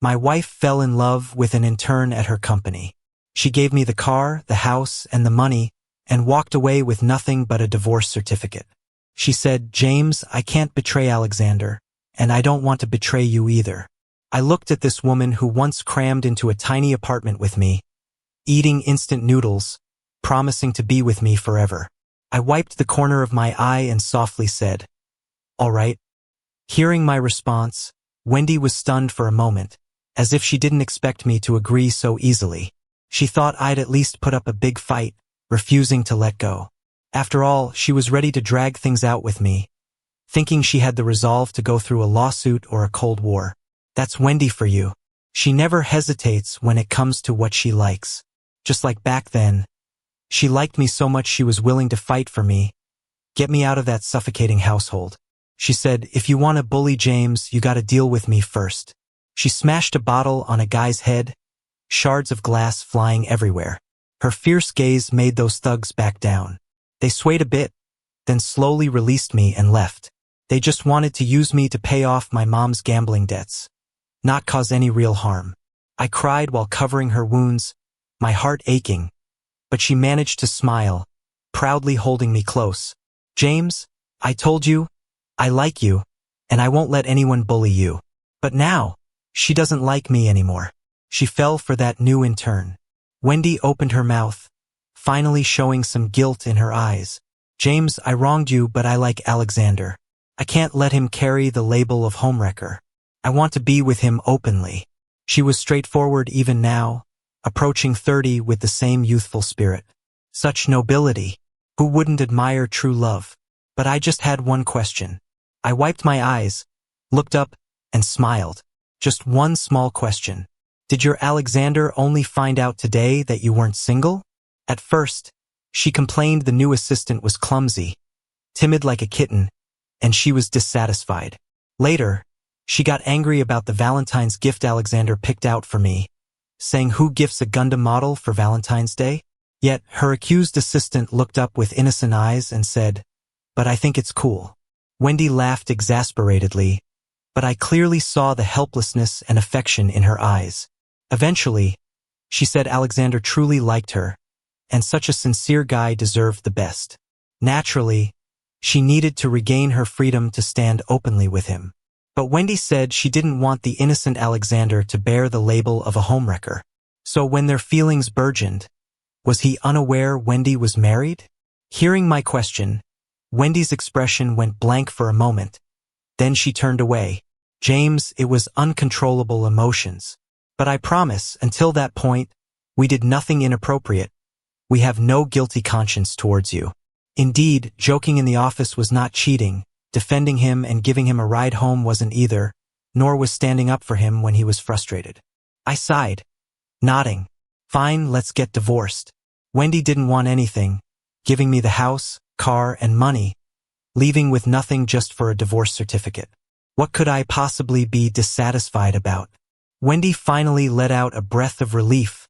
My wife fell in love with an intern at her company. She gave me the car, the house, and the money, and walked away with nothing but a divorce certificate. She said, "James, I can't betray Alexander, and I don't want to betray you either." I looked at this woman who once crammed into a tiny apartment with me, eating instant noodles, promising to be with me forever. I wiped the corner of my eye and softly said, "All right." Hearing my response, Wendy was stunned for a moment, as if she didn't expect me to agree so easily. She thought I'd at least put up a big fight, refusing to let go. After all, she was ready to drag things out with me, thinking she had the resolve to go through a lawsuit or a Cold War. That's Wendy for you. She never hesitates when it comes to what she likes. Just like back then, she liked me so much she was willing to fight for me, get me out of that suffocating household. She said, "If you want to bully James, you gotta deal with me first." She smashed a bottle on a guy's head, shards of glass flying everywhere. Her fierce gaze made those thugs back down. They swayed a bit, then slowly released me and left. They just wanted to use me to pay off my mom's gambling debts, not cause any real harm. I cried while covering her wounds, my heart aching, but she managed to smile, proudly holding me close. "James, I told you, I like you, and I won't let anyone bully you." But now, she doesn't like me anymore. She fell for that new intern. Wendy opened her mouth, finally showing some guilt in her eyes. "James, I wronged you, but I like Alexander. I can't let him carry the label of homewrecker. I want to be with him openly." She was straightforward even now, approaching 30 with the same youthful spirit. Such nobility. Who wouldn't admire true love? But I just had one question. I wiped my eyes, looked up, and smiled. Just one small question. Did your Alexander only find out today that you weren't single? At first, she complained the new assistant was clumsy, timid like a kitten, and she was dissatisfied. Later, she got angry about the Valentine's gift Alexander picked out for me, saying who gifts a Gundam model for Valentine's Day? Yet, her accused assistant looked up with innocent eyes and said, "But I think it's cool." Wendy laughed exasperatedly, but I clearly saw the helplessness and affection in her eyes. Eventually, she said Alexander truly liked her, and such a sincere guy deserved the best. Naturally, she needed to regain her freedom to stand openly with him. But Wendy said she didn't want the innocent Alexander to bear the label of a homewrecker. So when their feelings burgeoned, was he unaware Wendy was married? Hearing my question, Wendy's expression went blank for a moment. Then she turned away. "James, it was uncontrollable emotions. But I promise, until that point, we did nothing inappropriate. We have no guilty conscience towards you." Indeed, joking in the office was not cheating, defending him and giving him a ride home wasn't either, nor was standing up for him when he was frustrated. I sighed, nodding. "Fine, let's get divorced." Wendy didn't want anything, giving me the house, car, and money, leaving with nothing just for a divorce certificate. What could I possibly be dissatisfied about? Wendy finally let out a breath of relief,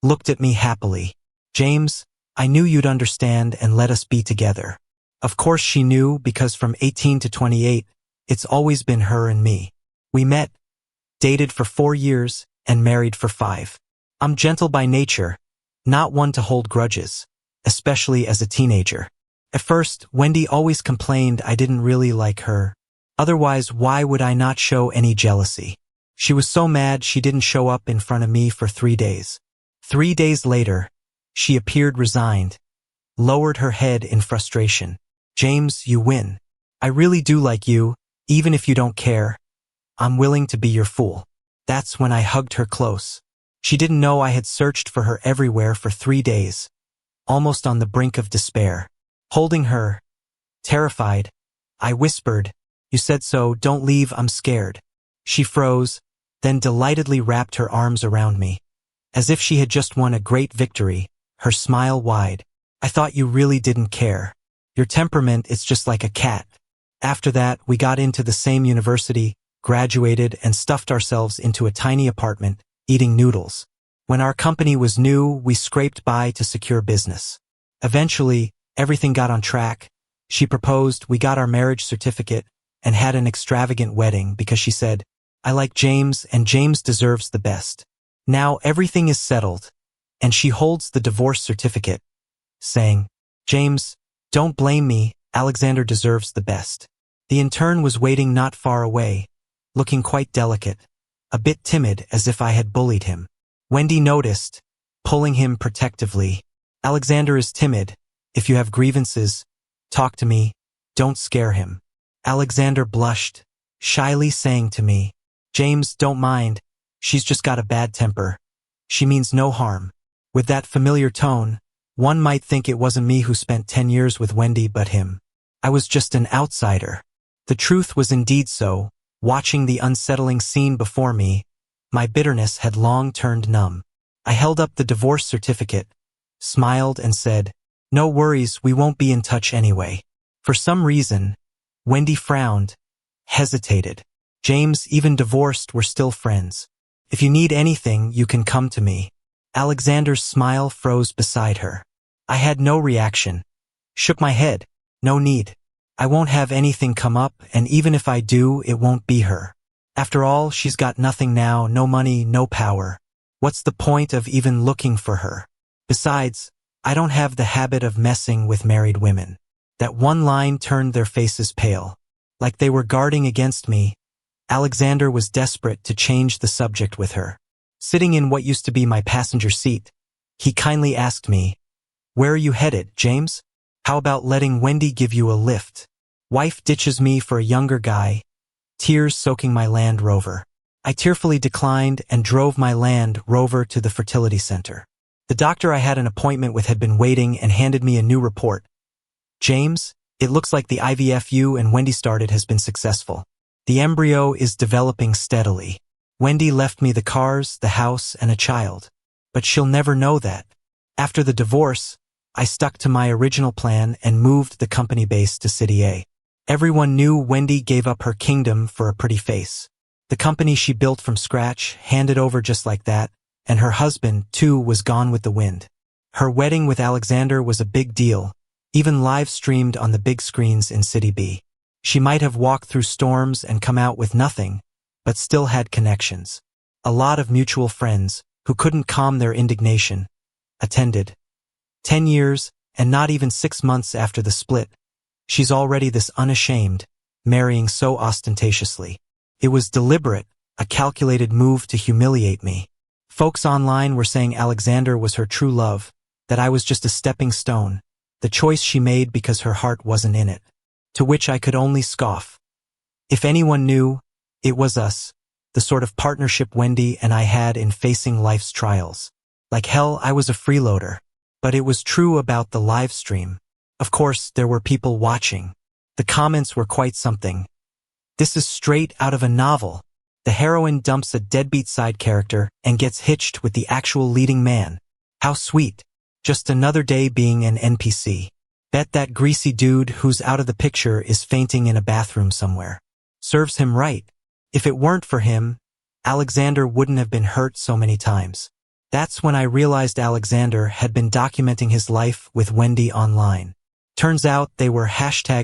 looked at me happily. "James, I knew you'd understand and let us be together." Of course she knew, because from 18 to 28, it's always been her and me. We met, dated for 4 years, and married for 5. I'm gentle by nature, not one to hold grudges, especially as a teenager. At first, Wendy always complained I didn't really like her. Otherwise, why would I not show any jealousy? She was so mad she didn't show up in front of me for 3 days. 3 days later, she appeared resigned, lowered her head in frustration. "James, you win. I really do like you, even if you don't care. I'm willing to be your fool." That's when I hugged her close. She didn't know I had searched for her everywhere for 3 days, almost on the brink of despair. Holding her, terrified, I whispered, "You said so, don't leave, I'm scared." She froze, then delightedly wrapped her arms around me. As if she had just won a great victory, her smile wide. "I thought you really didn't care. Your temperament is just like a cat." After that, we got into the same university, graduated, and stuffed ourselves into a tiny apartment, eating noodles. When our company was new, we scraped by to secure business. Eventually, everything got on track. She proposed, we got our marriage certificate, and had an extravagant wedding because she said, I like James and James deserves the best. Now everything is settled, and she holds the divorce certificate, saying, James, don't blame me, Alexander deserves the best. The intern was waiting not far away, looking quite delicate, a bit timid as if I had bullied him. Wendy noticed, pulling him protectively. Alexander is timid. If you have grievances, talk to me, don't scare him. Alexander blushed, shyly saying to me, James, don't mind, she's just got a bad temper. She means no harm. With that familiar tone, one might think it wasn't me who spent 10 years with Wendy but him. I was just an outsider. The truth was indeed so. Watching the unsettling scene before me, my bitterness had long turned numb. I held up the divorce certificate, smiled and said, no worries, we won't be in touch anyway. For some reason, Wendy frowned, hesitated. James, even divorced, we're still friends. If you need anything, you can come to me. Alexander's smile froze beside her. I had no reaction. Shook my head. No need. I won't have anything come up, and even if I do, it won't be her. After all, she's got nothing now, no money, no power. What's the point of even looking for her? Besides, I don't have the habit of messing with married women. That one line turned their faces pale. Like they were guarding against me, Alexander was desperate to change the subject with her. Sitting in what used to be my passenger seat, he kindly asked me, where are you headed, James? How about letting Wendy give you a lift? Wife ditches me for a younger guy, tears soaking my Land Rover. I tearfully declined and drove my Land Rover to the fertility center. The doctor I had an appointment with had been waiting and handed me a new report. James, it looks like the IVF you and Wendy started has been successful. The embryo is developing steadily. Wendy left me the cars, the house, and a child. But she'll never know that. After the divorce, I stuck to my original plan and moved the company base to City A. Everyone knew Wendy gave up her kingdom for a pretty face. The company she built from scratch handed over just like that, and her husband, too, was gone with the wind. Her wedding with Alexander was a big deal, even live-streamed on the big screens in City B. She might have walked through storms and come out with nothing, but still had connections. A lot of mutual friends, who couldn't calm their indignation, attended. 10 years, and not even 6 months after the split, she's already this unashamed, marrying so ostentatiously. It was deliberate, a calculated move to humiliate me. Folks online were saying Alexander was her true love, that I was just a stepping stone, the choice she made because her heart wasn't in it. To which I could only scoff. If anyone knew, it was us, the sort of partnership Wendy and I had in facing life's trials. Like hell, I was a freeloader. But it was true about the live stream. Of course, there were people watching. The comments were quite something. This is straight out of a novel. The heroine dumps a deadbeat side character and gets hitched with the actual leading man. How sweet. Just another day being an NPC. Bet that greasy dude who's out of the picture is fainting in a bathroom somewhere. Serves him right. If it weren't for him, Alexander wouldn't have been hurt so many times. That's when I realized Alexander had been documenting his life with Wendy online. Turns out they were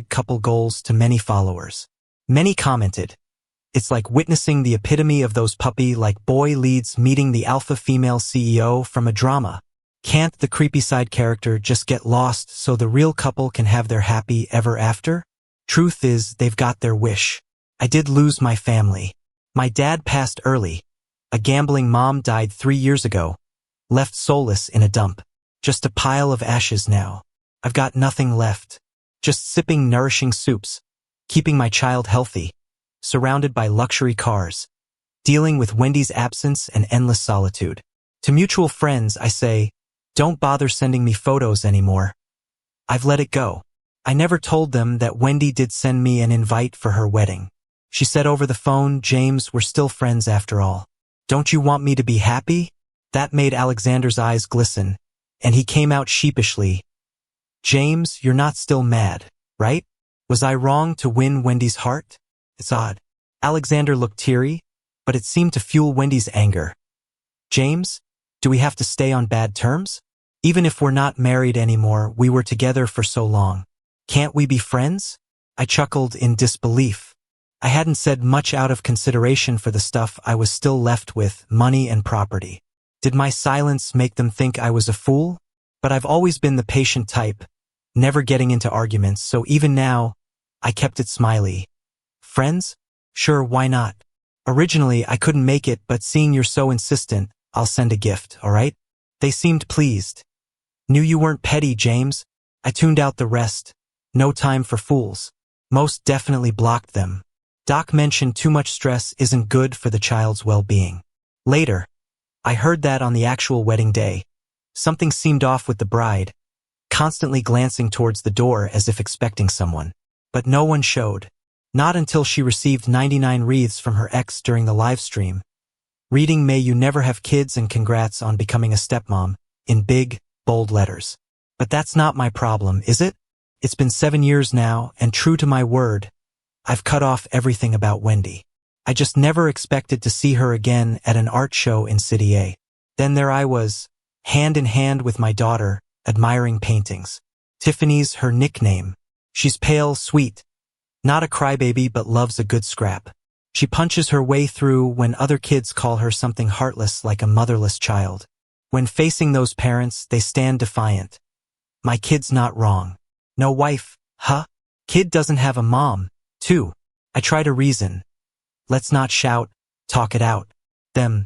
#couple goals to many followers. Many commented, it's like witnessing the epitome of those puppy-like boy leads meeting the alpha female CEO from a drama. Can't the creepy side character just get lost so the real couple can have their happy ever after? Truth is, they've got their wish. I did lose my family. My dad passed early. A gambling mom died 3 years ago. Left soulless in a dump. Just a pile of ashes now. I've got nothing left. Just sipping nourishing soups. Keeping my child healthy. Surrounded by luxury cars. Dealing with Wendy's absence and endless solitude. To mutual friends, I say, don't bother sending me photos anymore. I've let it go. I never told them that Wendy did send me an invite for her wedding. She said over the phone, James, we're still friends after all. Don't you want me to be happy? That made Alexander's eyes glisten, and he came out sheepishly. James, you're not still mad, right? Was I wrong to win Wendy's heart? It's odd. Alexander looked teary, but it seemed to fuel Wendy's anger. James, do we have to stay on bad terms? Even if we're not married anymore, we were together for so long. Can't we be friends? I chuckled in disbelief. I hadn't said much out of consideration for the stuff I was still left with, money and property. Did my silence make them think I was a fool? But I've always been the patient type, never getting into arguments, so even now, I kept it smiley. Friends? Sure, why not? Originally, I couldn't make it, but seeing you're so insistent, I'll send a gift, alright? They seemed pleased. Knew you weren't petty, James. I tuned out the rest. No time for fools. Most definitely blocked them. Doc mentioned too much stress isn't good for the child's well-being. Later, I heard that on the actual wedding day. Something seemed off with the bride, constantly glancing towards the door as if expecting someone. But no one showed. Not until she received 99 wreaths from her ex during the live stream. Reading "May you never have kids and congrats on becoming a stepmom" in big, bold letters. But that's not my problem, is it? It's been 7 years now, and true to my word, I've cut off everything about Wendy. I just never expected to see her again at an art show in City A. Then there I was, hand in hand with my daughter, admiring paintings. Tiffany's her nickname. She's pale, sweet. Not a crybaby, but loves a good scrap. She punches her way through when other kids call her something heartless like a motherless child. When facing those parents, they stand defiant. My kid's not wrong. No wife, huh? Kid doesn't have a mom, too. I try to reason. Let's not shout, talk it out. Them.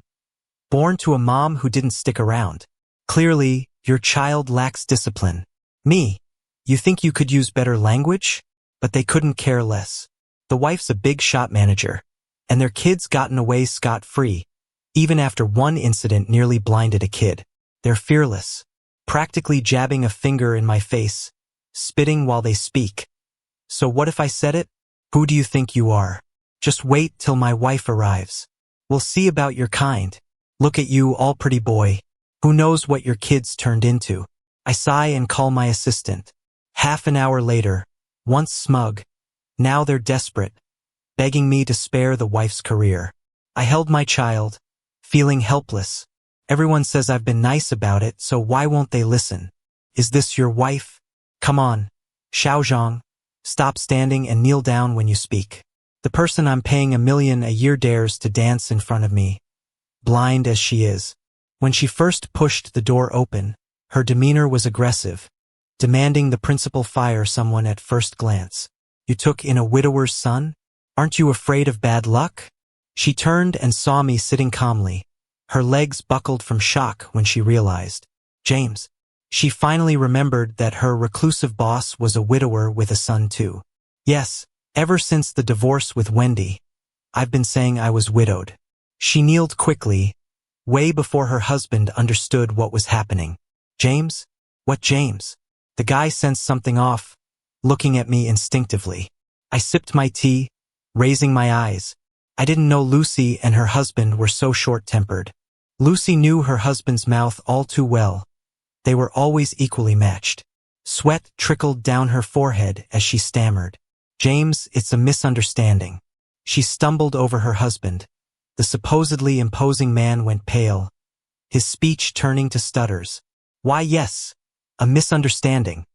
Born to a mom who didn't stick around. Clearly, your child lacks discipline. Me. You think you could use better language? But they couldn't care less. The wife's a big shot manager, and their kid's gotten away scot-free, even after one incident nearly blinded a kid. They're fearless, practically jabbing a finger in my face, spitting while they speak. So what if I said it? Who do you think you are? Just wait till my wife arrives. We'll see about your kind. Look at you, all pretty boy. Who knows what your kid's turned into? I sigh and call my assistant. Half an hour later, once smug, now they're desperate, begging me to spare the wife's career. I held my child, feeling helpless. Everyone says I've been nice about it, so why won't they listen? Is this your wife? Come on, Xiaozhang, stop standing and kneel down when you speak. The person I'm paying $1 million a year dares to dance in front of me, blind as she is. When she first pushed the door open, her demeanor was aggressive, demanding the principal fire someone at first glance. You took in a widower's son? Aren't you afraid of bad luck? She turned and saw me sitting calmly. Her legs buckled from shock when she realized. James. She finally remembered that her reclusive boss was a widower with a son too. Yes, ever since the divorce with Wendy, I've been saying I was widowed. She kneeled quickly, way before her husband understood what was happening. James? What James? The guy sensed something off, looking at me instinctively. I sipped my tea, raising my eyes. I didn't know Lucy and her husband were so short-tempered. Lucy knew her husband's mouth all too well. They were always equally matched. Sweat trickled down her forehead as she stammered. James, it's a misunderstanding. She stumbled over her husband. The supposedly imposing man went pale, his speech turning to stutters. Why, yes, a misunderstanding.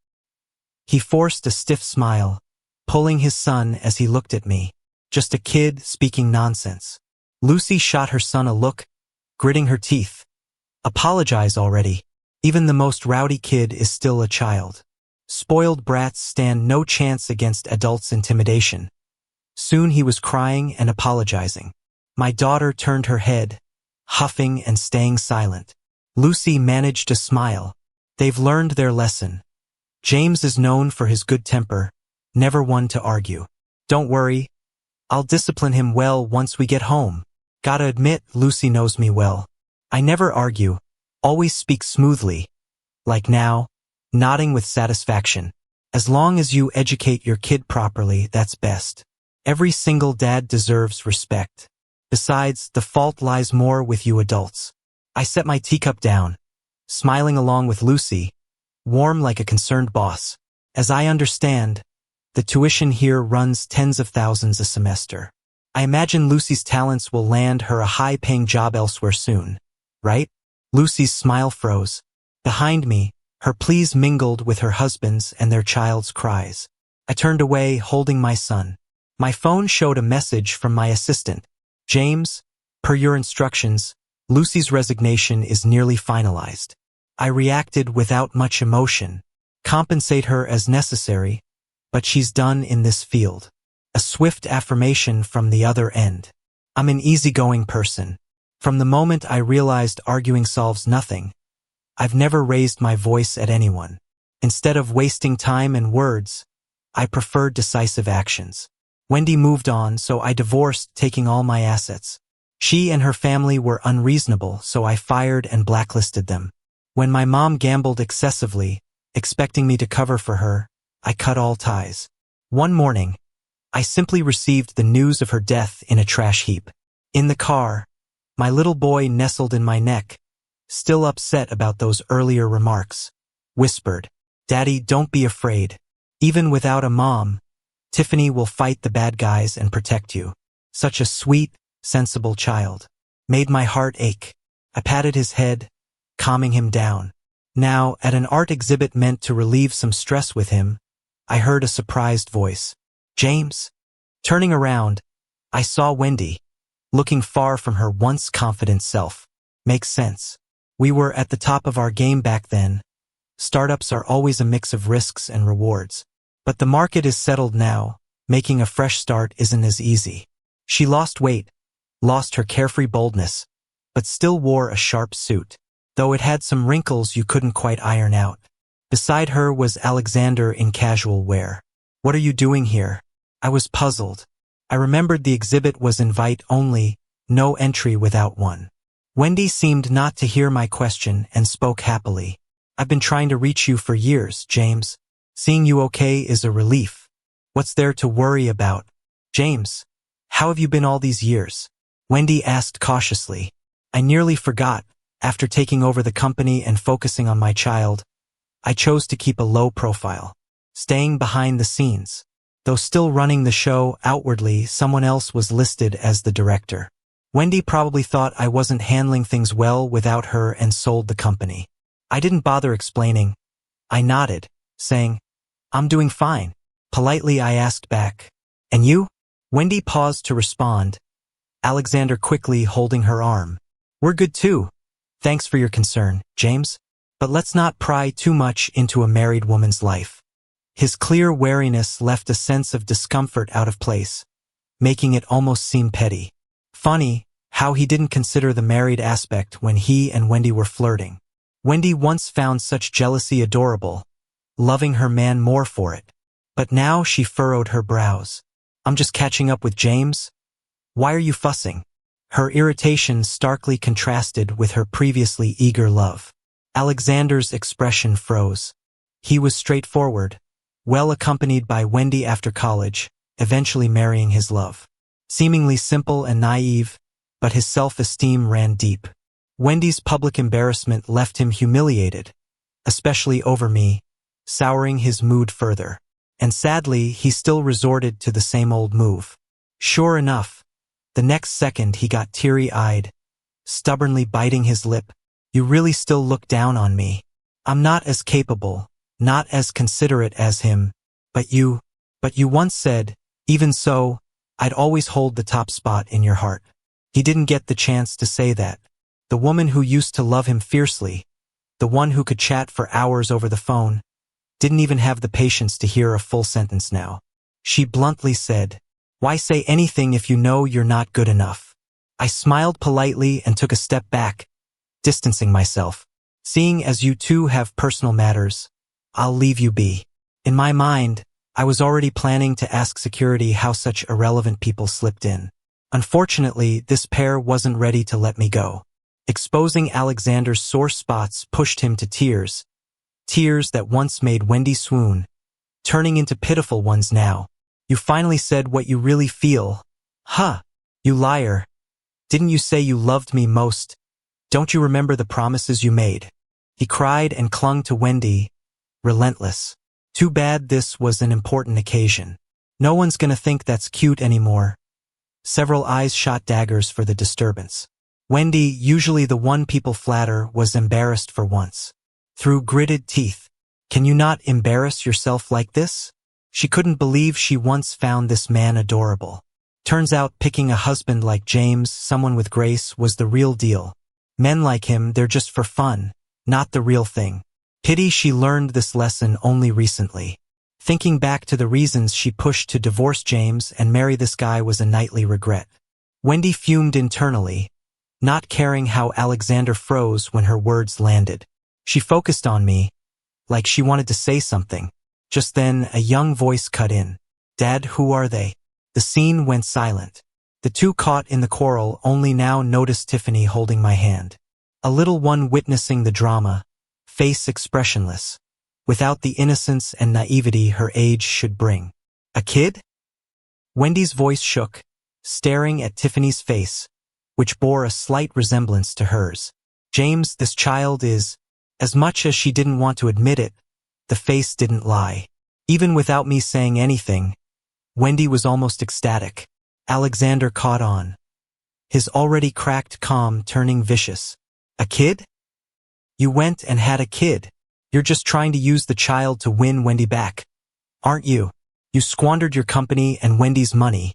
He forced a stiff smile, pulling his son as he looked at me. Just a kid speaking nonsense. Lucy shot her son a look, gritting her teeth. Apologize already. Even the most rowdy kid is still a child. Spoiled brats stand no chance against adults' intimidation. Soon he was crying and apologizing. My daughter turned her head, huffing and staying silent. Lucy managed to smile. They've learned their lesson. James is known for his good temper, never one to argue. Don't worry, I'll discipline him well once we get home. Gotta admit, Lucy knows me well. I never argue, always speak smoothly. Like now, nodding with satisfaction. As long as you educate your kid properly, that's best. Every single dad deserves respect. Besides, the fault lies more with you adults. I set my teacup down, smiling along with Lucy, warm like a concerned boss. As I understand, the tuition here runs tens of thousands a semester. I imagine Lucy's talents will land her a high-paying job elsewhere soon, right? Lucy's smile froze. Behind me, her pleas mingled with her husband's and their child's cries. I turned away, holding my son. My phone showed a message from my assistant. James, per your instructions, Lucy's resignation is nearly finalized. I reacted without much emotion. Compensate her as necessary, but she's done in this field. A swift affirmation from the other end. I'm an easygoing person. From the moment I realized arguing solves nothing, I've never raised my voice at anyone. Instead of wasting time and words, I prefer decisive actions. Wendy moved on, so I divorced, taking all my assets. She and her family were unreasonable, so I fired and blacklisted them. When my mom gambled excessively, expecting me to cover for her, I cut all ties. One morning, I simply received the news of her death in a trash heap. In the car, my little boy nestled in my neck, still upset about those earlier remarks, whispered, "Daddy, don't be afraid. Even without a mom, Tiffany will fight the bad guys and protect you." Such a sweet, sensible child. Made my heart ache. I patted his head, calming him down. Now, at an art exhibit meant to relieve some stress with him, I heard a surprised voice. "James?" Turning around, I saw Wendy, looking far from her once confident self. Makes sense. We were at the top of our game back then. Startups are always a mix of risks and rewards. But the market is settled now. Making a fresh start isn't as easy. She lost weight, lost her carefree boldness, but still wore a sharp suit, though it had some wrinkles you couldn't quite iron out. Beside her was Alexander in casual wear. "What are you doing here?" I was puzzled. I remembered the exhibit was invite only, no entry without one. Wendy seemed not to hear my question and spoke happily. "I've been trying to reach you for years, James. Seeing you okay is a relief. What's there to worry about?" "James, how have you been all these years?" Wendy asked cautiously. I nearly forgot. After taking over the company and focusing on my child, I chose to keep a low profile, staying behind the scenes. Though still running the show outwardly, someone else was listed as the director. Wendy probably thought I wasn't handling things well without her and sold the company. I didn't bother explaining. I nodded, saying, "I'm doing fine." Politely I asked back, "And you?" Wendy paused to respond, Alexander quickly holding her arm. "We're good too. Thanks for your concern, James. But let's not pry too much into a married woman's life." His clear wariness left a sense of discomfort out of place, making it almost seem petty. Funny how he didn't consider the married aspect when he and Wendy were flirting. Wendy once found such jealousy adorable, loving her man more for it. But now she furrowed her brows. "I'm just catching up with James. Why are you fussing?" Her irritation starkly contrasted with her previously eager love. Alexander's expression froze. He was straightforward, well accompanied by Wendy after college, eventually marrying his love. Seemingly simple and naive, but his self-esteem ran deep. Wendy's public embarrassment left him humiliated, especially over me, souring his mood further. And sadly, he still resorted to the same old move. Sure enough, the next second he got teary-eyed, stubbornly biting his lip. "You really still look down on me. I'm not as capable, not as considerate as him, but you once said, even so, I'd always hold the top spot in your heart." He didn't get the chance to say that. The woman who used to love him fiercely, the one who could chat for hours over the phone, didn't even have the patience to hear a full sentence now. She bluntly said, "Why say anything if you know you're not good enough?" I smiled politely and took a step back, distancing myself. "Seeing as you two have personal matters, I'll leave you be." In my mind, I was already planning to ask security how such irrelevant people slipped in. Unfortunately, this pair wasn't ready to let me go. Exposing Alexander's sore spots pushed him to tears. Tears that once made Wendy swoon, turning into pitiful ones now. "You finally said what you really feel. Huh, you liar. Didn't you say you loved me most? Don't you remember the promises you made?" He cried and clung to Wendy, relentless. Too bad this was an important occasion. No one's gonna think that's cute anymore. Several eyes shot daggers for the disturbance. Wendy, usually the one people flatter, was embarrassed for once. Through gritted teeth, "Can you not embarrass yourself like this?" She couldn't believe she once found this man adorable. Turns out picking a husband like James, someone with grace, was the real deal. Men like him, they're just for fun, not the real thing. Pity she learned this lesson only recently. Thinking back to the reasons she pushed to divorce James and marry this guy was a nightly regret. Wendy fumed internally, not caring how Alexander froze when her words landed. She focused on me, like she wanted to say something. Just then, a young voice cut in. "Dad, who are they?" The scene went silent. The two caught in the quarrel only now noticed Tiffany holding my hand. A little one witnessing the drama, face expressionless, without the innocence and naivety her age should bring. "A kid?" Wendy's voice shook, staring at Tiffany's face, which bore a slight resemblance to hers. "James, this child is..." As much as she didn't want to admit it, the face didn't lie. Even without me saying anything, Wendy was almost ecstatic. Alexander caught on, his already cracked calm turning vicious. "A kid? You went and had a kid. You're just trying to use the child to win Wendy back, aren't you? You squandered your company and Wendy's money.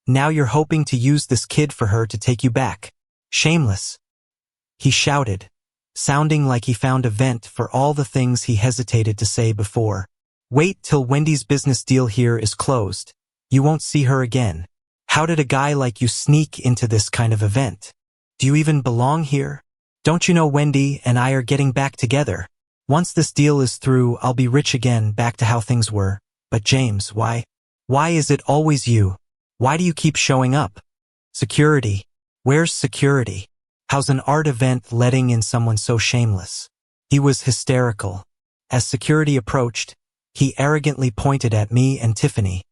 Now you're hoping to use this kid for her to take you back. Shameless," he shouted, sounding like he found a vent for all the things he hesitated to say before. "Wait till Wendy's business deal here is closed. You won't see her again. How did a guy like you sneak into this kind of event? Do you even belong here? Don't you know Wendy and I are getting back together? Once this deal is through, I'll be rich again, back to how things were. But James, why? Why is it always you? Why do you keep showing up? Security. Where's security? How's an art event letting in someone so shameless?" He was hysterical. As security approached, he arrogantly pointed at me and Tiffany,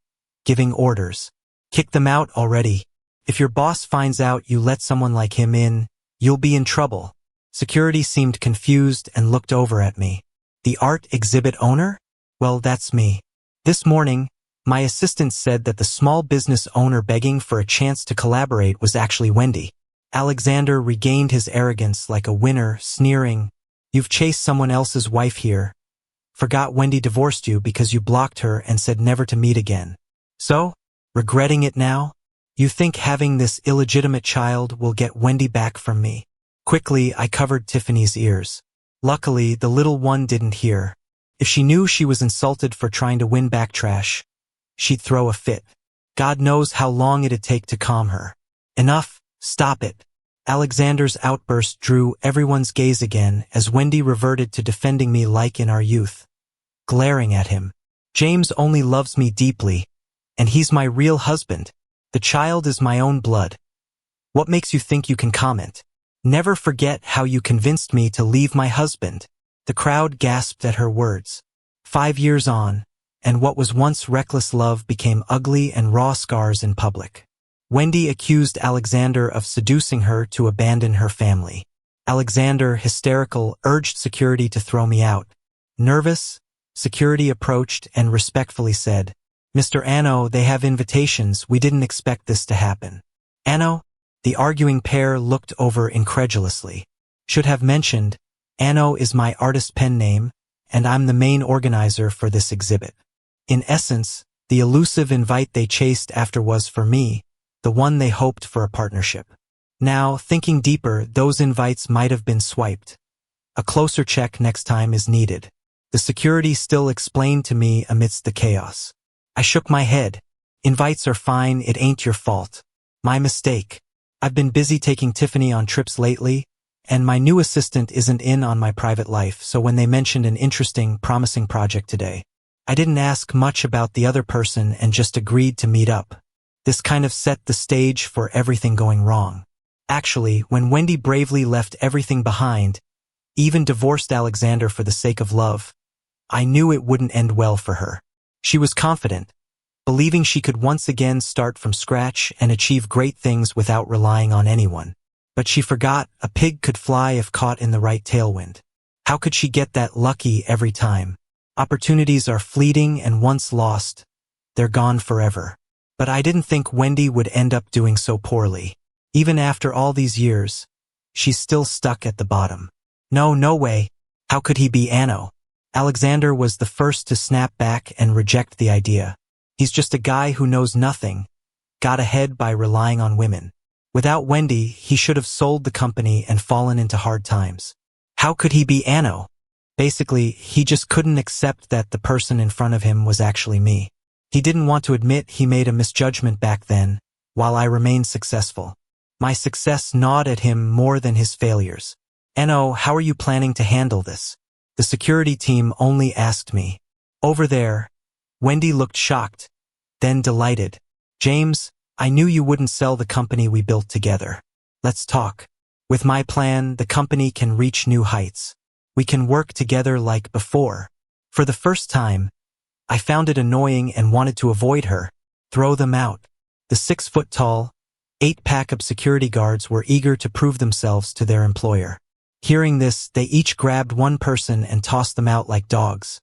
giving orders. "Kick them out already. If your boss finds out you let someone like him in, you'll be in trouble." Security seemed confused and looked over at me. "The art exhibit owner? Well, that's me. This morning, my assistant said that the small business owner begging for a chance to collaborate was actually Wendy." Alexander regained his arrogance like a winner, sneering, "You've chased someone else's wife here. Forgot Wendy divorced you because you blocked her and said never to meet again. So, regretting it now? You think having this illegitimate child will get Wendy back from me?" Quickly, I covered Tiffany's ears. Luckily, the little one didn't hear. If she knew she was insulted for trying to win back trash, she'd throw a fit. God knows how long it'd take to calm her. "Enough, stop it." Alexander's outburst drew everyone's gaze again as Wendy reverted to defending me like in our youth. Glaring at him. "James only loves me deeply, and he's my real husband. The child is my own blood. What makes you think you can comment? Never forget how you convinced me to leave my husband." The crowd gasped at her words. 5 years on, and what was once reckless love became ugly and raw scars in public. Wendy accused Alexander of seducing her to abandon her family. Alexander, hysterical, urged security to throw me out. Nervous, security approached and respectfully said, "Mr. Anno, they have invitations. We didn't expect this to happen." "Anno?" The arguing pair looked over incredulously. "Should have mentioned, Anno is my artist pen name, and I'm the main organizer for this exhibit." In essence, the elusive invite they chased after was for me, the one they hoped for a partnership. Now, thinking deeper, those invites might have been swiped. A closer check next time is needed. The security still explained to me amidst the chaos. I shook my head. "Invites are fine, it ain't your fault. My mistake. I've been busy taking Tiffany on trips lately, and my new assistant isn't in on my private life, so when they mentioned an interesting, promising project today, I didn't ask much about the other person and just agreed to meet up. This kind of set the stage for everything going wrong. Actually, when Wendy bravely left everything behind, even divorced Alexander for the sake of love, I knew it wouldn't end well for her. She was confident, believing she could once again start from scratch and achieve great things without relying on anyone. But she forgot a pig could fly if caught in the right tailwind. How could she get that lucky every time? Opportunities are fleeting, and once lost, they're gone forever. But I didn't think Wendy would end up doing so poorly. Even after all these years, she's still stuck at the bottom. No way. How could he be Anno? Alexander was the first to snap back and reject the idea. He's just a guy who knows nothing, got ahead by relying on women. Without Wendy, he should have sold the company and fallen into hard times. How could he be Anno? Basically, he just couldn't accept that the person in front of him was actually me. He didn't want to admit he made a misjudgment back then, while I remained successful. My success gnawed at him more than his failures. Anno, how are you planning to handle this? The security team only asked me. Over there. Wendy looked shocked, then delighted. James, I knew you wouldn't sell the company we built together. Let's talk. With my plan, the company can reach new heights. We can work together like before. For the first time, I found it annoying and wanted to avoid her. Throw them out. The 6-foot-tall, 8-pack of security guards were eager to prove themselves to their employer. Hearing this, they each grabbed one person and tossed them out like dogs,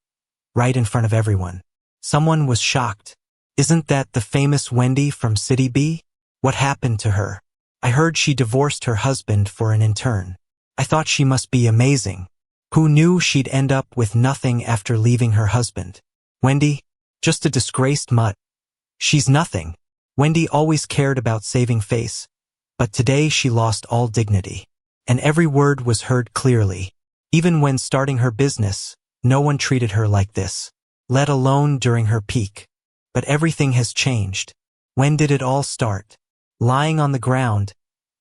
right in front of everyone. Someone was shocked. Isn't that the famous Wendy from City B? What happened to her? I heard she divorced her husband for an intern. I thought she must be amazing. Who knew she'd end up with nothing after leaving her husband? Wendy? Just a disgraced mutt. She's nothing. Wendy always cared about saving face, but today she lost all dignity. And every word was heard clearly. Even when starting her business, no one treated her like this, let alone during her peak. But everything has changed. When did it all start? Lying on the ground,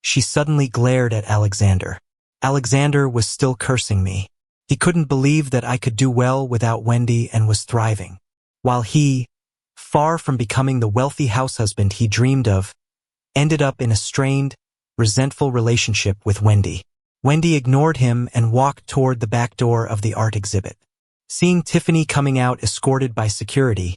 she suddenly glared at Alexander. Alexander was still cursing me. He couldn't believe that I could do well without Wendy and was thriving. While he, far from becoming the wealthy househusband he dreamed of, ended up in a strained, resentful relationship with Wendy. Wendy ignored him and walked toward the back door of the art exhibit. Seeing Tiffany coming out escorted by security,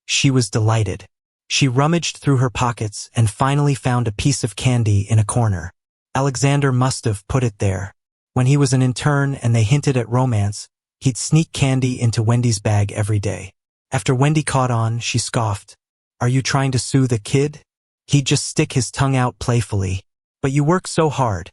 she was delighted. She rummaged through her pockets and finally found a piece of candy in a corner. Alexander must have put it there. When he was an intern and they hinted at romance, he'd sneak candy into Wendy's bag every day. After Wendy caught on, she scoffed. Are you trying to sue the kid? He'd just stick his tongue out playfully. But you work so hard.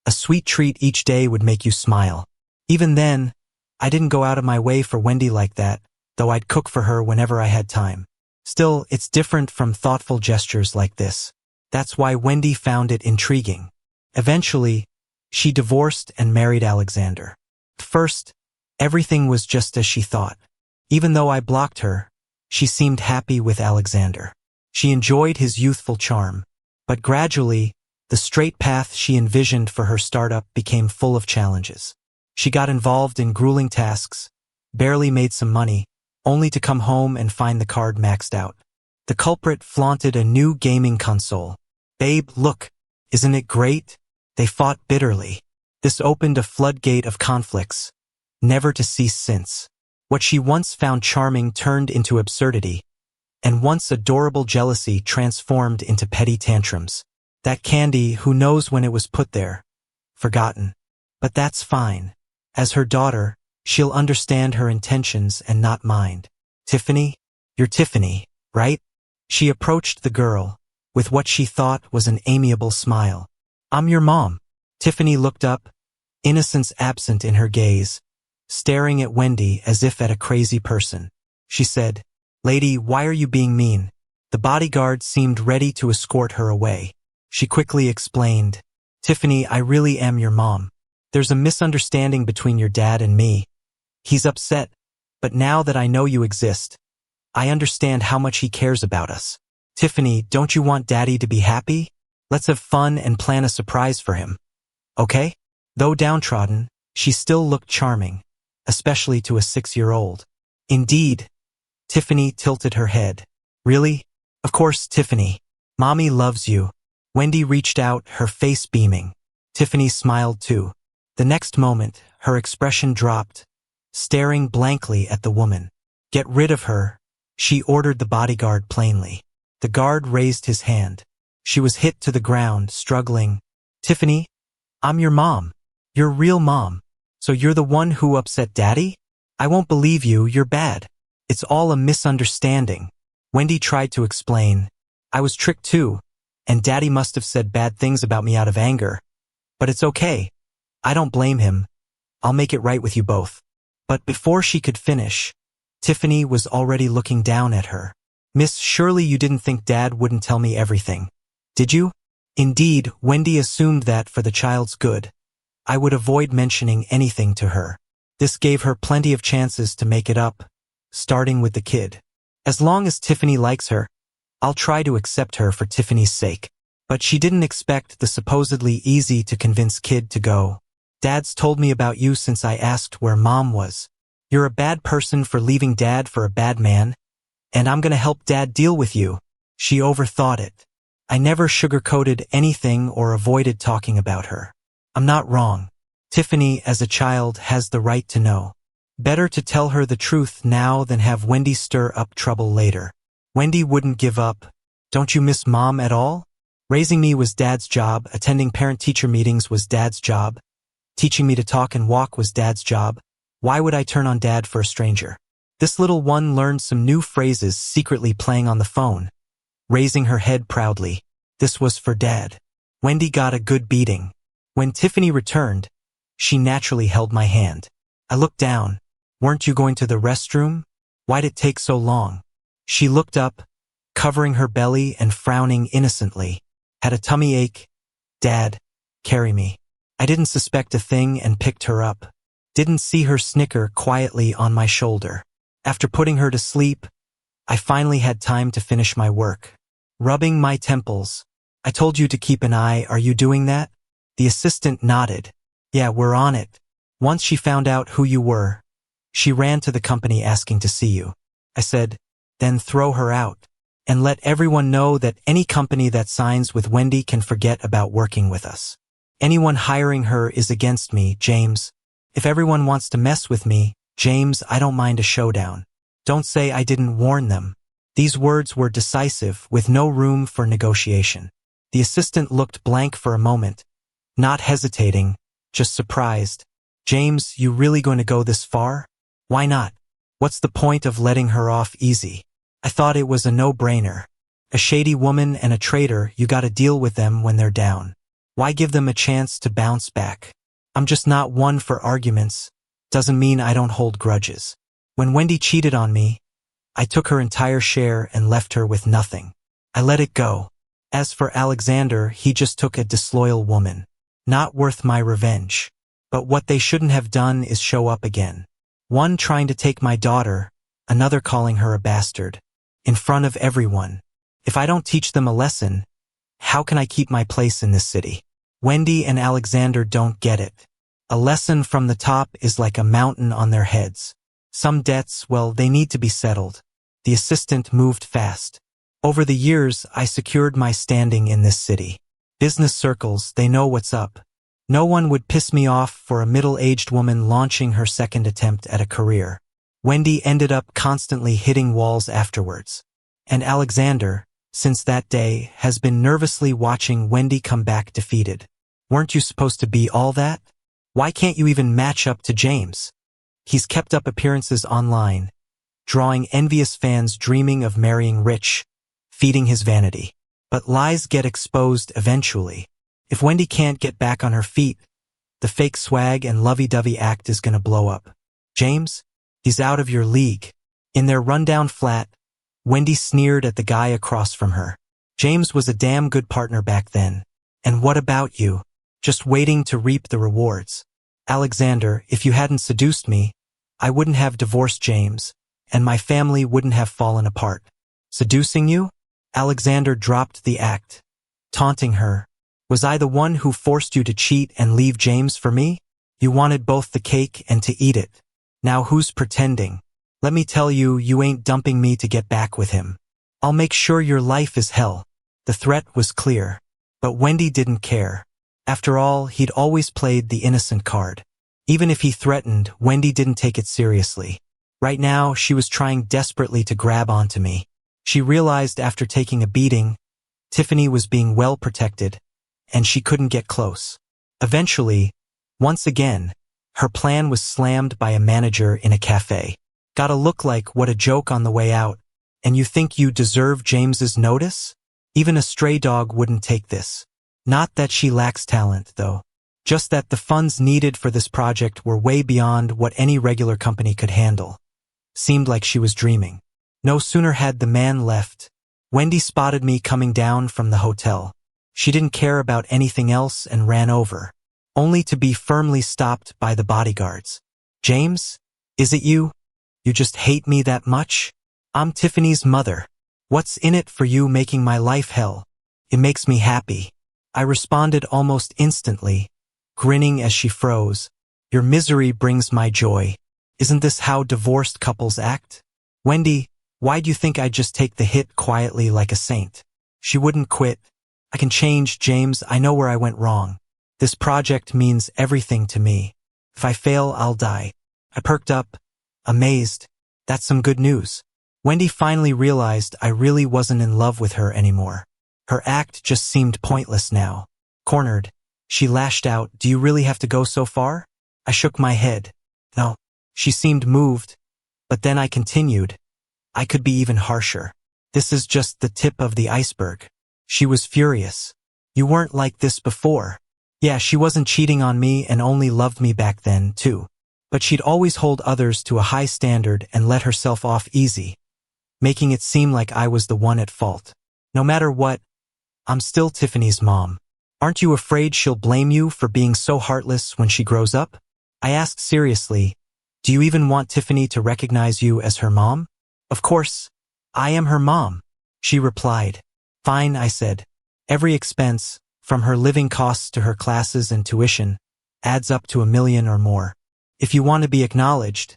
A sweet treat each day would make you smile. Even then, I didn't go out of my way for Wendy like that, though I'd cook for her whenever I had time. Still, it's different from thoughtful gestures like this. That's why Wendy found it intriguing. Eventually, she divorced and married Alexander. First, everything was just as she thought. Even though I blocked her, she seemed happy with Alexander. She enjoyed his youthful charm. But gradually, the straight path she envisioned for her startup became full of challenges. She got involved in grueling tasks, barely made some money, only to come home and find the card maxed out. The culprit flaunted a new gaming console. Babe, look, isn't it great? They fought bitterly. This opened a floodgate of conflicts, never to cease since. What she once found charming turned into absurdity, and once adorable jealousy transformed into petty tantrums. That candy, who knows when it was put there? Forgotten. But that's fine. As her daughter, she'll understand her intentions and not mind. Tiffany? You're Tiffany, right? She approached the girl, with what she thought was an amiable smile. I'm your mom. Tiffany looked up, innocence absent in her gaze, staring at Wendy as if at a crazy person. She said, Lady, why are you being mean? The bodyguard seemed ready to escort her away. She quickly explained, Tiffany, I really am your mom. There's a misunderstanding between your dad and me. He's upset, but now that I know you exist, I understand how much he cares about us. Tiffany, don't you want Daddy to be happy? Let's have fun and plan a surprise for him. Okay? Though downtrodden, she still looked charming, especially to a 6-year-old. Indeed. Tiffany tilted her head. Really? Of course, Tiffany. Mommy loves you. Wendy reached out, her face beaming. Tiffany smiled too. The next moment, her expression dropped, staring blankly at the woman. Get rid of her, she ordered the bodyguard plainly. The guard raised his hand. She was hit to the ground, struggling. Tiffany, I'm your mom. Your real mom. So you're the one who upset Daddy? I won't believe you, you're bad. It's all a misunderstanding. Wendy tried to explain. I was tricked too, and Daddy must have said bad things about me out of anger. But it's okay. I don't blame him. I'll make it right with you both. But before she could finish, Tiffany was already looking down at her. Miss, surely you didn't think Dad wouldn't tell me everything, did you? Indeed, Wendy assumed that for the child's good, I would avoid mentioning anything to her. This gave her plenty of chances to make it up, starting with the kid. As long as Tiffany likes her, I'll try to accept her for Tiffany's sake. But she didn't expect the supposedly easy-to-convince kid to go. Dad's told me about you since I asked where Mom was. You're a bad person for leaving Dad for a bad man, and I'm gonna help Dad deal with you. She overthought it. I never sugarcoated anything or avoided talking about her. I'm not wrong. Tiffany, as a child, has the right to know. Better to tell her the truth now than have Wendy stir up trouble later. Wendy wouldn't give up. Don't you miss Mom at all? Raising me was Dad's job, attending parent-teacher meetings was Dad's job, teaching me to talk and walk was Dad's job. Why would I turn on Dad for a stranger? This little one learned some new phrases secretly playing on the phone, raising her head proudly. This was for Dad. Wendy got a good beating. When Tiffany returned, she naturally held my hand. I looked down. Weren't you going to the restroom? Why'd it take so long? She looked up, covering her belly and frowning innocently. Had a tummy ache. Dad, carry me. I didn't suspect a thing and picked her up. Didn't see her snicker quietly on my shoulder. After putting her to sleep, I finally had time to finish my work. Rubbing my temples. I told you to keep an eye, are you doing that? The assistant nodded. Yeah, we're on it. Once she found out who you were, she ran to the company asking to see you. I said, then throw her out. And let everyone know that any company that signs with Wendy can forget about working with us. Anyone hiring her is against me, James. If everyone wants to mess with me, James, I don't mind a showdown. Don't say I didn't warn them. These words were decisive, with no room for negotiation. The assistant looked blank for a moment, not hesitating, just surprised. James, you really going to go this far? Why not? What's the point of letting her off easy? I thought it was a no-brainer. A shady woman and a traitor, you gotta deal with them when they're down. Why give them a chance to bounce back? I'm just not one for arguments. Doesn't mean I don't hold grudges. When Wendy cheated on me, I took her entire share and left her with nothing. I let it go. As for Alexander, he just took a disloyal woman. Not worth my revenge. But what they shouldn't have done is show up again. One trying to take my daughter, another calling her a bastard. In front of everyone. If I don't teach them a lesson, how can I keep my place in this city? Wendy and Alexander don't get it. A lesson from the top is like a mountain on their heads. Some debts, well, they need to be settled. The assistant moved fast. Over the years, I secured my standing in this city. Business circles, they know what's up. No one would piss me off for a middle-aged woman launching her second attempt at a career. Wendy ended up constantly hitting walls afterwards. And Alexander, since that day, has been nervously watching Wendy come back defeated. Weren't you supposed to be all that? Why can't you even match up to James? He's kept up appearances online, drawing envious fans dreaming of marrying rich, feeding his vanity. But lies get exposed eventually. If Wendy can't get back on her feet, the fake swag and lovey-dovey act is gonna blow up. James? He's out of your league. In their rundown flat, Wendy sneered at the guy across from her. James was a damn good partner back then. And what about you? Just waiting to reap the rewards. Alexander, if you hadn't seduced me, I wouldn't have divorced James, and my family wouldn't have fallen apart. Seducing you? Alexander dropped the act, taunting her. Was I the one who forced you to cheat and leave James for me? You wanted both the cake and to eat it. Now who's pretending? Let me tell you, you ain't dumping me to get back with him. I'll make sure your life is hell. The threat was clear. But Wendy didn't care. After all, he'd always played the innocent card. Even if he threatened, Wendy didn't take it seriously. Right now, she was trying desperately to grab onto me. She realized after taking a beating, Tiffany was being well protected, and she couldn't get close. Eventually, once again, her plan was slammed by a manager in a cafe. Gotta look like what a joke on the way out, and you think you deserve James's notice? Even a stray dog wouldn't take this. Not that she lacks talent, though. Just that the funds needed for this project were way beyond what any regular company could handle. Seemed like she was dreaming. No sooner had the man left, Wendy spotted me coming down from the hotel. She didn't care about anything else and ran over, only to be firmly stopped by the bodyguards. "James, is it you? You just hate me that much? I'm Tiffany's mother. What's in it for you making my life hell? It makes me happy." I responded almost instantly, grinning as she froze. "Your misery brings my joy. Isn't this how divorced couples act? Wendy, why'd you think I'd just take the hit quietly like a saint?" She wouldn't quit. "I can change, James. I know where I went wrong. This project means everything to me. If I fail, I'll die." I perked up, amazed. That's some good news. Wendy finally realized I really wasn't in love with her anymore. Her act just seemed pointless now. Cornered, she lashed out, "Do you really have to go so far?" I shook my head. "No." She seemed moved, but then I continued. "I could be even harsher. This is just the tip of the iceberg." She was furious. "You weren't like this before." Yeah, she wasn't cheating on me and only loved me back then, too. But she'd always hold others to a high standard and let herself off easy, making it seem like I was the one at fault. "No matter what, I'm still Tiffany's mom. Aren't you afraid she'll blame you for being so heartless when she grows up?" I asked seriously, "Do you even want Tiffany to recognize you as her mom?" "Of course, I am her mom," she replied. "Fine," I said. "Every expense, from her living costs to her classes and tuition, adds up to $1 million or more. If you want to be acknowledged,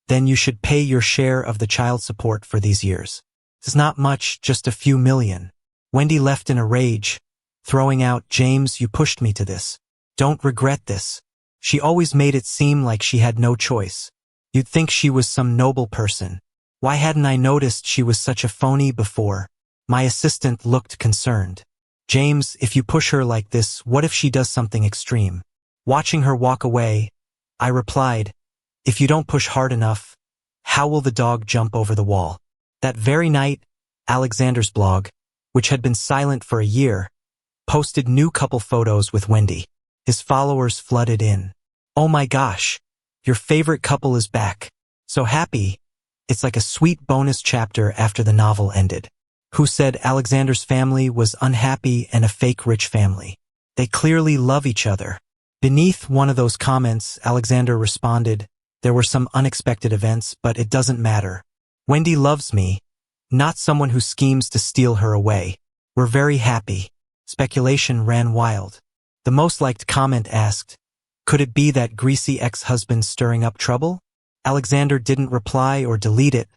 then you should pay your share of the child support for these years. It's not much, just a few million." Wendy left in a rage, throwing out, "James, you pushed me to this. Don't regret this." She always made it seem like she had no choice. You'd think she was some noble person. Why hadn't I noticed she was such a phony before? My assistant looked concerned. "James, if you push her like this, what if she does something extreme?" Watching her walk away, I replied, "If you don't push hard enough, how will the dog jump over the wall?" That very night, Alexander's blog, which had been silent for a year, posted new couple photos with Wendy. His followers flooded in. "Oh my gosh, your favorite couple is back. So happy. It's like a sweet bonus chapter after the novel ended." Who said Alexander's family was unhappy and a fake rich family? They clearly love each other. Beneath one of those comments, Alexander responded, "There were some unexpected events, but it doesn't matter. Wendy loves me, not someone who schemes to steal her away. We're very happy." Speculation ran wild. The most liked comment asked, "Could it be that greasy ex-husband stirring up trouble?" Alexander didn't reply or delete it,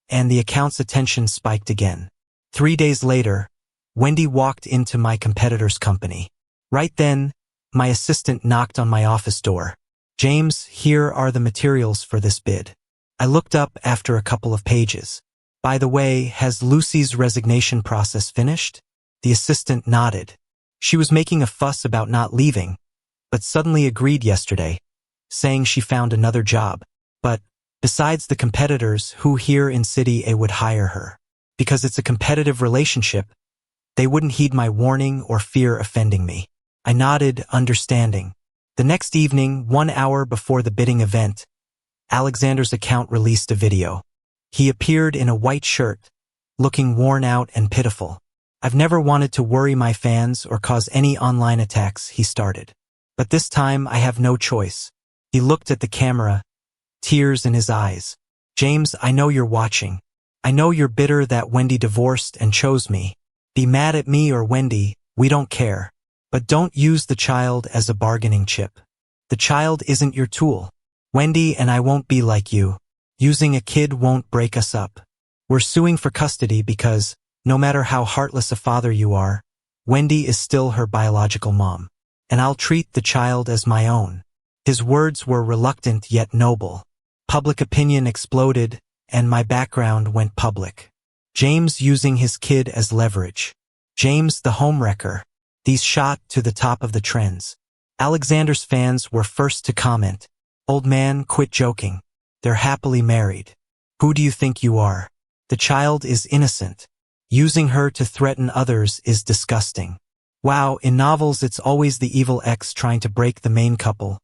and the account's attention spiked again. 3 days later, Wendy walked into my competitor's company. Right then, my assistant knocked on my office door. "James, here are the materials for this bid." I looked up after a couple of pages. "By the way, has Lucy's resignation process finished?" The assistant nodded. She was making a fuss about not leaving, but suddenly agreed yesterday, saying she found another job. But, besides the competitors, who here in City A would hire her? Because it's a competitive relationship, they wouldn't heed my warning or fear offending me. I nodded, understanding. The next evening, 1 hour before the bidding event, Alexander's account released a video. He appeared in a white shirt, looking worn out and pitiful. "I've never wanted to worry my fans or cause any online attacks," he started. "But this time I have no choice." He looked at the camera, tears in his eyes. "James, I know you're watching. I know you're bitter that Wendy divorced and chose me. Be mad at me or Wendy, we don't care. But don't use the child as a bargaining chip. The child isn't your tool. Wendy and I won't be like you. Using a kid won't break us up. We're suing for custody because, no matter how heartless a father you are, Wendy is still her biological mom. And I'll treat the child as my own." His words were reluctant yet noble. Public opinion exploded, and my background went public. James using his kid as leverage. James the homewrecker. These shot to the top of the trends. Alexander's fans were first to comment. "Old man, quit joking. They're happily married. Who do you think you are? The child is innocent. Using her to threaten others is disgusting." Wow, in novels it's always the evil ex trying to break the main couple.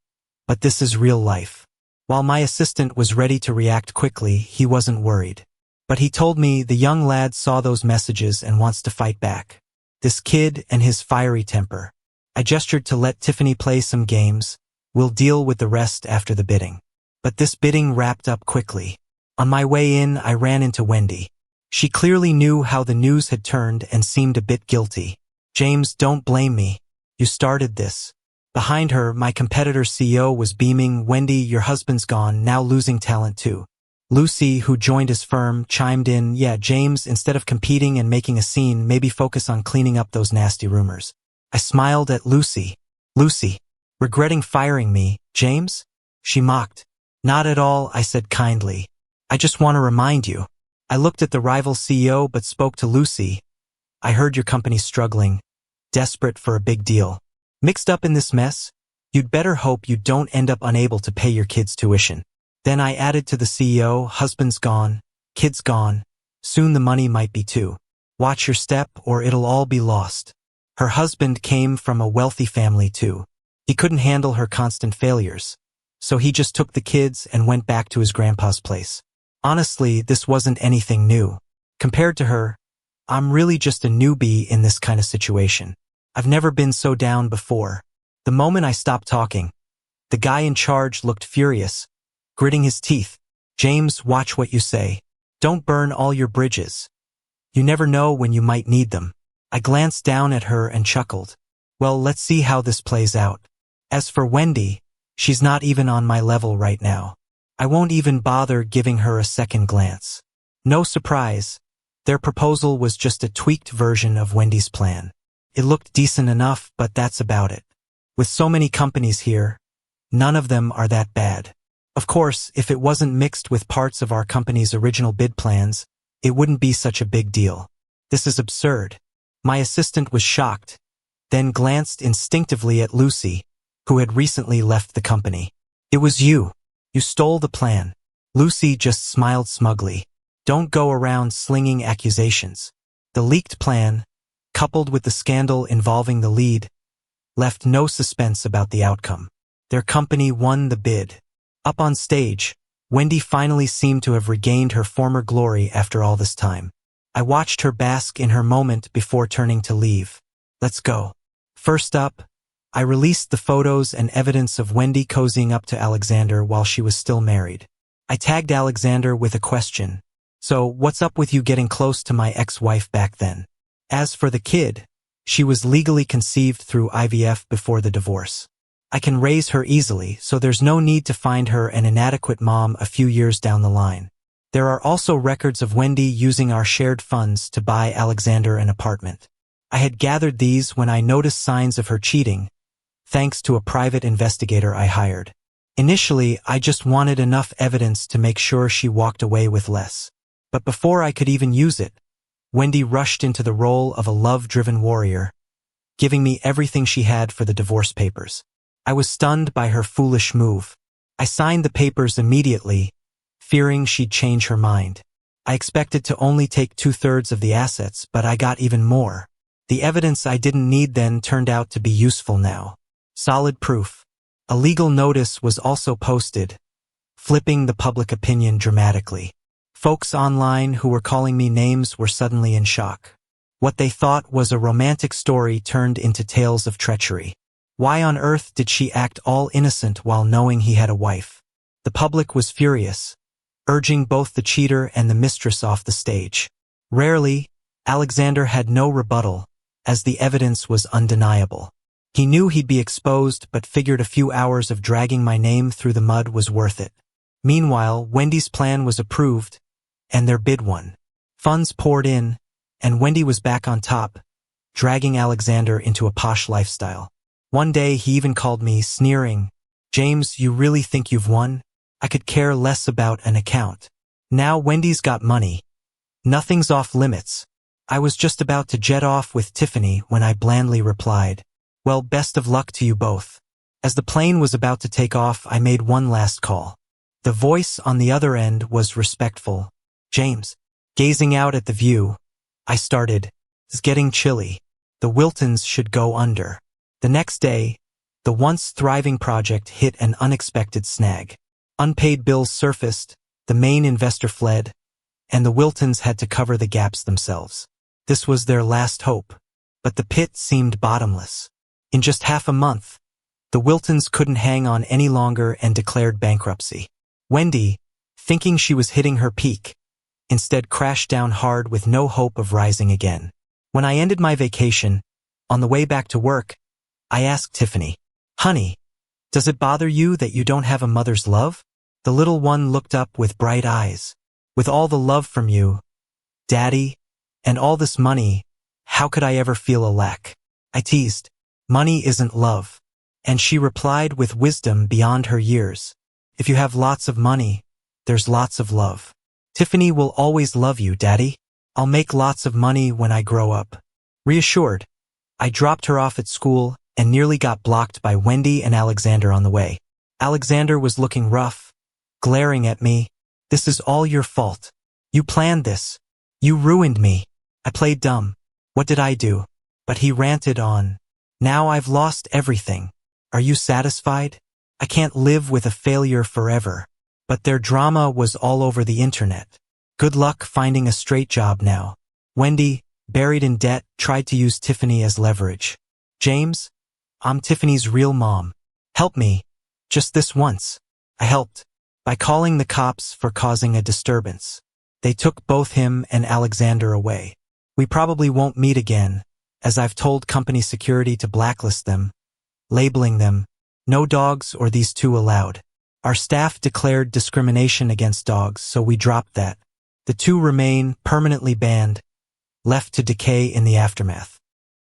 But this is real life. While my assistant was ready to react quickly, he wasn't worried. But he told me the young lad saw those messages and wants to fight back. This kid and his fiery temper. I gestured to let Tiffany play some games. We'll deal with the rest after the bidding. But this bidding wrapped up quickly. On my way in, I ran into Wendy. She clearly knew how the news had turned and seemed a bit guilty. James, don't blame me. You started this. Behind her, my competitor's CEO was beaming. Wendy, your husband's gone, now losing talent too. Lucy, who joined his firm, chimed in, yeah, James, instead of competing and making a scene, maybe focus on cleaning up those nasty rumors. I smiled at Lucy. Lucy, regretting firing me, James? She mocked. Not at all, I said kindly. I just want to remind you. I looked at the rival CEO but spoke to Lucy. I heard your company's struggling, desperate for a big deal. Mixed up in this mess? You'd better hope you don't end up unable to pay your kids' tuition. Then I added to the CEO, husband's gone, kids gone, soon the money might be too. Watch your step or it'll all be lost. Her husband came from a wealthy family too. He couldn't handle her constant failures. So he just took the kids and went back to his grandpa's place. Honestly, this wasn't anything new. Compared to her, I'm really just a newbie in this kind of situation. I've never been so down before. The moment I stopped talking, the guy in charge looked furious, gritting his teeth. James, watch what you say. Don't burn all your bridges. You never know when you might need them. I glanced down at her and chuckled. Well, let's see how this plays out. As for Wendy, she's not even on my level right now. I won't even bother giving her a second glance. No surprise, their proposal was just a tweaked version of Wendy's plan. It looked decent enough, but that's about it. With so many companies here, none of them are that bad. Of course, if it wasn't mixed with parts of our company's original bid plans, it wouldn't be such a big deal. This is absurd. My assistant was shocked, then glanced instinctively at Lucy, who had recently left the company. It was you. You stole the plan. Lucy just smiled smugly. Don't go around slinging accusations. The leaked plan, coupled with the scandal involving the lead, left no suspense about the outcome. Their company won the bid. Up on stage, Wendy finally seemed to have regained her former glory after all this time. I watched her bask in her moment before turning to leave. Let's go. First up, I released the photos and evidence of Wendy cozying up to Alexander while she was still married. I tagged Alexander with a question. So, what's up with you getting close to my ex-wife back then? As for the kid, she was legally conceived through IVF before the divorce. I can raise her easily, so there's no need to find her an inadequate mom a few years down the line. There are also records of Wendy using our shared funds to buy Alexander an apartment. I had gathered these when I noticed signs of her cheating, thanks to a private investigator I hired. Initially, I just wanted enough evidence to make sure she walked away with less. But before I could even use it, Wendy rushed into the role of a love-driven warrior, giving me everything she had for the divorce papers. I was stunned by her foolish move. I signed the papers immediately, fearing she'd change her mind. I expected to only take 2/3 of the assets, but I got even more. The evidence I didn't need then turned out to be useful now. Solid proof. A legal notice was also posted, flipping the public opinion dramatically. Folks online who were calling me names were suddenly in shock. What they thought was a romantic story turned into tales of treachery. Why on earth did she act all innocent while knowing he had a wife? The public was furious, urging both the cheater and the mistress off the stage. Rarely, Alexander had no rebuttal, as the evidence was undeniable. He knew he'd be exposed but figured a few hours of dragging my name through the mud was worth it. Meanwhile, Wendy's plan was approved, and their bid won. Funds poured in, and Wendy was back on top, dragging Alexander into a posh lifestyle. One day he even called me, sneering, "James, you really think you've won? I could care less about an account. Now Wendy's got money. Nothing's off limits." I was just about to jet off with Tiffany when I blandly replied, "Well, best of luck to you both." As the plane was about to take off, I made one last call. The voice on the other end was respectful. "James." Gazing out at the view, I started, "It's getting chilly. The Wiltons should go under. The next day, the once thriving project hit an unexpected snag. Unpaid bills surfaced, the main investor fled, and the Wiltons had to cover the gaps themselves. This was their last hope. But the pit seemed bottomless. In just half a month, the Wiltons couldn't hang on any longer and declared bankruptcy. Wendy, thinking she was hitting her peak, instead crashed down hard with no hope of rising again. When I ended my vacation, on the way back to work, I asked Tiffany, "Honey, does it bother you that you don't have a mother's love?" The little one looked up with bright eyes. "With all the love from you, Daddy, and all this money, how could I ever feel a lack?" I teased, "Money isn't love." And she replied with wisdom beyond her years, "If you have lots of money, there's lots of love. Tiffany will always love you, Daddy. I'll make lots of money when I grow up." Reassured, I dropped her off at school and nearly got blocked by Wendy and Alexander on the way. Alexander was looking rough, glaring at me. "This is all your fault. You planned this. You ruined me." I played dumb. What did I do? But he ranted on. "Now I've lost everything. Are you satisfied? I can't live with a failure forever." But their drama was all over the internet. Good luck finding a straight job now. Wendy, buried in debt, tried to use Tiffany as leverage. "James, I'm Tiffany's real mom. Help me. Just this once." I helped, by calling the cops for causing a disturbance. They took both him and Alexander away. We probably won't meet again, as I've told company security to blacklist them, labeling them, "No dogs or these two allowed." Our staff declared discrimination against dogs, so we dropped that. The two remain permanently banned, left to decay in the aftermath.